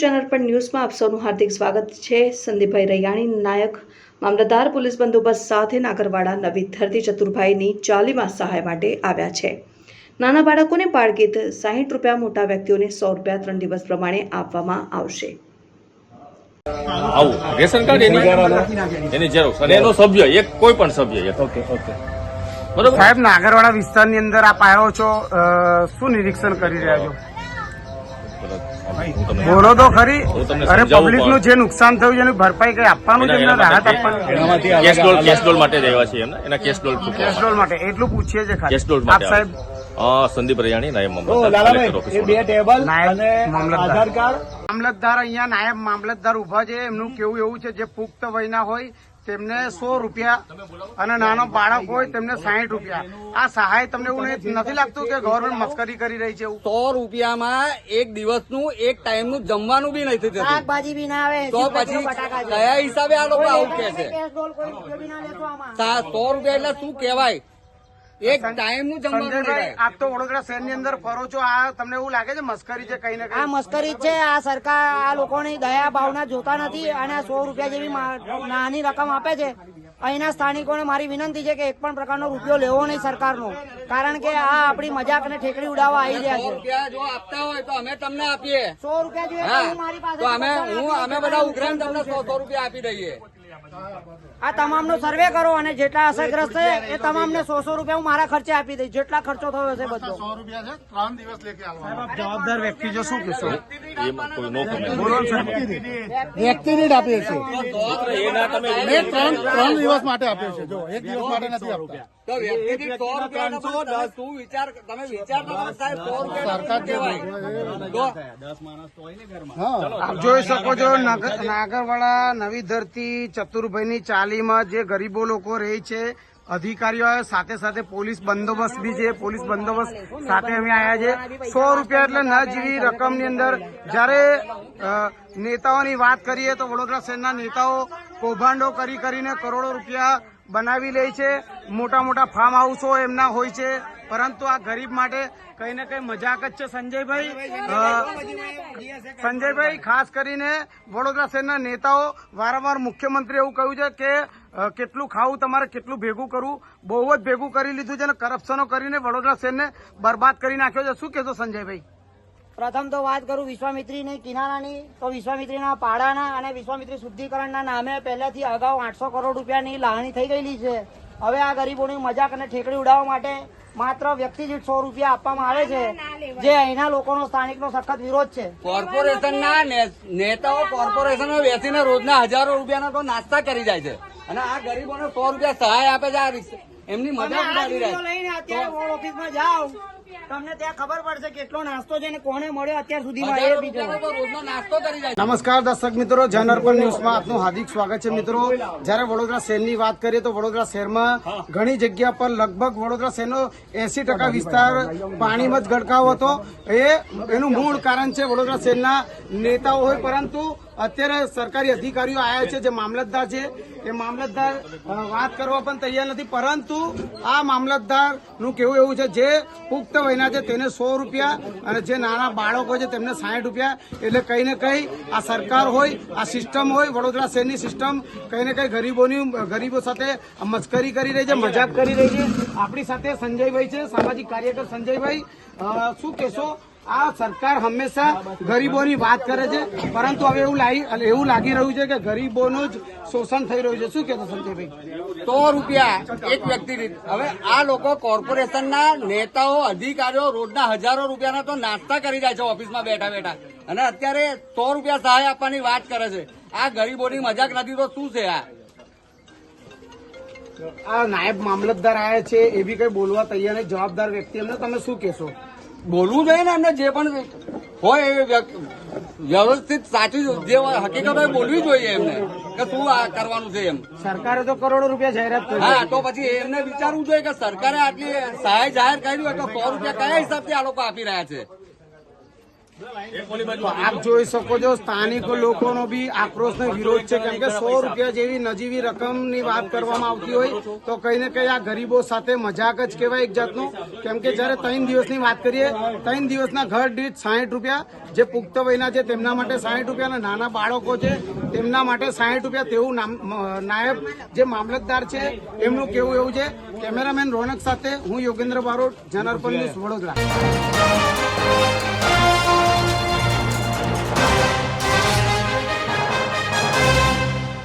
Channel પર ન્યૂઝમાં આપ સૌનું હાર્દિક સ્વાગત છે। સંદીપભાઈ રૈયાણી નાયક મામલતદાર પોલીસ બંદોબસ્ત સાથે નાગરવાડા નવી ધરતી ચતુરભાઈની 40માં સહાય માટે આવ્યા છે। નાના બાળકોને પાળગીત 60 રૂપિયા, મોટા વ્યક્તિઓને 100 રૂપિયા 3 દિવસ પ્રમાણે આપવામાં આવશે। રેશન કાર્ડ એની ઝેરોક્સ અને એનો સભ્ય એક કોઈ પણ સભ્ય ઓકે બરોબર। સાહેબ, નાગરવાડા વિસ્તારની અંદર આપ આવ્યો છો, શું નિરીક્ષણ કરી રહ્યા છો? બોલો તો ખરી। અરે, પબ્લિક નું જે નુકસાન થયું છે એની ભરપાઈ કઈ આપવાનું છે, એમને રાહત આપવાની? કેશડોલ માટે જ આવ્યા છીએ એના કેશડોલ માટે એટલું પૂછીએ છે ખાલી। કેશડોલ આપ માટે સાહેબ સંદીપ રૈયાણી નાયબ મામલતદાર અહીંયા નાયબ મામલતદાર ઉભા છે। એમનું કેવું એવું છે, જે પુખ્ત વયના હોય તેમને 100 રૂપિયા અને નાનો બાળક હોય તેમને 60 રૂપિયા। આ સહાય તમને એવું નથી લાગતું કે ગવર્મેન્ટ મસ્કરી કરી રહી છે? 100 રૂપિયામાં એક દિવસનું એક ટાઈમનું જમવાનું બી નથી થતું, શાકભાજી બી ના આવે તો પછી કયા હિસાબે આ લોકો આવું કે છે? 100 રૂપિયા એટલે શું કહેવાય? એક ટાઈમનું જમવાનું નહીં થાય। આપ તો વડોદરા શહેરની અંદર ફરો છો, આ તમને એવું લાગે છે મસ્કરી છે કઈ ને કઈ? આ મસ્કરી છે। આ સરકાર આ લોકોની દયા ભાવના જોતા નથી અને 100 રૂપિયા જેવી નાની રકમ આપે છે। અહીંના સ્થાનિકોને મારી વિનંતી છે કે એક પણ પ્રકારનો રૂપિયો લેવો નહીં સરકારનો, કારણ કે આ આપણી મજાક અને ઠેકડી ઉડાવવા આવી રહ્યા 100 છે। રૂપિયા જો આપતા હોય તો અમે તમને આપીએ। 100 રૂપિયા જોઈએ તો હું મારી પાસે તો અમે બધા ઉઘરાઈને તમને 100 રૂપિયા આપી દઈએ। આ તમામનો સર્વે કરો અને જેટલા અસરગ્રસ્ત છે એ તમામને 100 રૂપિયા હું મારા ખર્ચે આપી દઈશ, જેટલા ખર્ચો થયો હશે બધો। 100 રૂપિયા છે, 3 દિવસ લેકે આવવા। જવાબદાર વ્યક્તિ જો શું કહેશો? વ્યક્તિ દીઠ આપીએ છીએ, 3 દિવસ માટે આપીએ છીએ, જો એક દિવસ માટે નથી આપતા। તો વ્યક્તિ દીઠ 100 રૂપિયા તું વિચાર, તમે વિચાર કરો સાહેબ, 100 રૂપિયા સરકાર કહેવાય તો આપ જોઈ શકો છો, નાગરવાડા નવી ધરતી ચતુરભાઈની 40માં જે ગરીબો લોકો રહે છે, અધિકારીઓ સાથે સાથે પોલીસ બંદોબસ્ત બી છે। પોલીસ બંદોબસ્ત સાથે અમે આવ્યા છે। 100 રૂપિયા એટલે ન જેવી રકમની અંદર જયારે નેતાઓની વાત કરીએ તો વડોદરા શહેરના નેતાઓ કૌભાંડો કરીને કરોડો રૂપિયા બનાવી લે છે। મોટા મોટા ફાર્મ હાઉસો એમના હોય છે, પરંતુ આ ગરીબ માટે કઈ ને કઈ મજાક જ છે। સંજયભાઈ, ખાસ કરીને વડોદરા શહેરના નેતાઓ વારંવાર મુખ્યમંત્રી એવું કહ્યું છે કે કેટલું ખાવું તમારે, કેટલું ભેગું કરવું, બહુ જ ભેગું કરી લીધું છે અને કરપ્શનો કરીને વડોદરા શહેરને બરબાદ કરી નાખ્યો છે। શું કહેશો સંજયભાઈ? પ્રથમ તો વાત કરું વિશ્વામિત્રીની કિનારાની, તો વિશ્વામિત્રીના પાડાના અને વિશ્વામિત્રી શુદ્ધિકરણના નામે પહેલેથી અગાઉ 800 કરોડ રૂપિયાની લાગણી થઈ ગયેલી છે। હવે આ ગરીબોની મજાક અને ઠેકડી ઉડાવવા માટે માત્ર વ્યક્તિ દીઠ 100 રૂપિયા આપવામાં આવે છે, જે અહીંના લોકોનો સ્થાનિકનો સખત વિરોધ છે। કોર્પોરેશનના નેતાઓ કોર્પોરેશનમાં બેસીને રોજના હજારો રૂપિયાના તો નાસ્તા કરી જાય છે અને આ ગરીબોને 100 રૂપિયા સહાય આપે છે। આ એમની મજાક ઉડાવી રહ્યા છે। લઈને અત્યારે વોર્ડ ઓફિસમાં જાઓ, તમને ત્યાં ખબર પડશે કેટલો નાસ્તો છે અને કોને મળ્યો અત્યાર સુધીમાં એ બીજો રોજનો નાસ્તો કરી જાય છે। નમસ્કાર દર્શક મિત્રો, જનઅર્પણ ન્યૂઝમાં આપનું હાર્દિક સ્વાગત છે। મિત્રો, જ્યારે વડોદરા શહેરની વાત કરીએ તો વડોદરા શહેરમાં ઘણી જગ્યા પર લગભગ વડોદરા શહેરનો 80% વિસ્તાર પાણીમાં જ ગરકાવ હતો। એનું મૂળ કારણ છે વડોદરા શહેરના નેતાઓ હોય, પરંતુ અત્યારે સરકારી અધિકારીઓ આવ્યા છે, જે મામલતદાર છે, એ મામલતદાર વાત કરવા પણ તૈયાર નથી। પરંતુ આ મામલતદારનું કેવું એવું છે, જે પુખ્ત વયના છે તેને 100 રૂપિયા અને જે નાના બાળકો છે તેમને 60 રૂપિયા। એટલે કઈ ને કઈ આ સરકાર હોય, આ સિસ્ટમ હોય, વડોદરા શહેરની સિસ્ટમ કઈ ને કઈ ગરીબો સાથે મસ્કરી કરી રહી છે, મજાક કરી રહી છે। આપણી સાથે સંજયભાઈ છે, સામાજિક કાર્યકર સંજયભાઈ, શું કહેશો? આ સરકાર હંમેશા ગરીબોની વાત કરે છે, પરંતુ હવે એવું લાગી રહ્યું છે કે ગરીબોનું જ શોષણ થઈ રહ્યું છે। શું કહેશો સંજયભાઈ? 100 રૂપિયા એક વ્યક્તિ દીઠ। હવે આ લોકો કોર્પોરેશનના નેતાઓ અધિકારીઓ રોજના હજારો રૂપિયાના તો નાસ્તા કરી જાય છે ઓફિસમાં બેઠા બેઠા, અને અત્યારે 100 રૂપિયા સહાય આપવાની વાત કરે છે। આ ગરીબોની મજાક નથી તો શું છે? આ નાયબ મામલતદાર આવ્યા છે, એ બી કઈ બોલવા તૈયાર નહીં, જવાબદાર વ્યક્તિ, એમને તમે શું કહેશો? બોલવું જોઈએ ને એમને, જે પણ હોય એ વ્યવસ્થિત સાચી જે હકીકત હોય બોલવી જોઈએ એમને કે શું આ કરવાનું છે એમ। સરકારે તો કરોડો રૂપિયા જાહેરાત કરી, હા, તો પછી એમને વિચારવું જોઈએ કે સરકારે આટલી સહાય જાહેર કરી હોય તો 100 રૂપિયા કયા હિસાબથી આ લોકો આપી રહ્યા છે? તો આપ જોઈ શકો છો સ્થાનિક લોકોનો બી આક્રોશનો વિરોધ છે, કેમ કે 100 રૂપિયા જેવી નજીવી રકમની વાત કરવામાં આવતી હોય તો કઈ ને કઈ આ ગરીબો સાથે મજાક જ કહેવાય એક જાતનું. કેમ કે જયારે 3 દિવસની વાત કરીએ, 3 દિવસના ઘર દીઠ 60 રૂપિયા, જે પુખ્ત વયના છે તેમના માટે 60 રૂપિયા અને નાના બાળકો છે તેમના માટે 60 રૂપિયા, તેવું નાયબ જે મામલતદાર છે એમનું કેવું એવું છે. કેમેરામેન રોનક સાથે હું યોગેન્દ્ર બારોટ, જનઅર્પણ ન્યૂઝ, વડોદરા.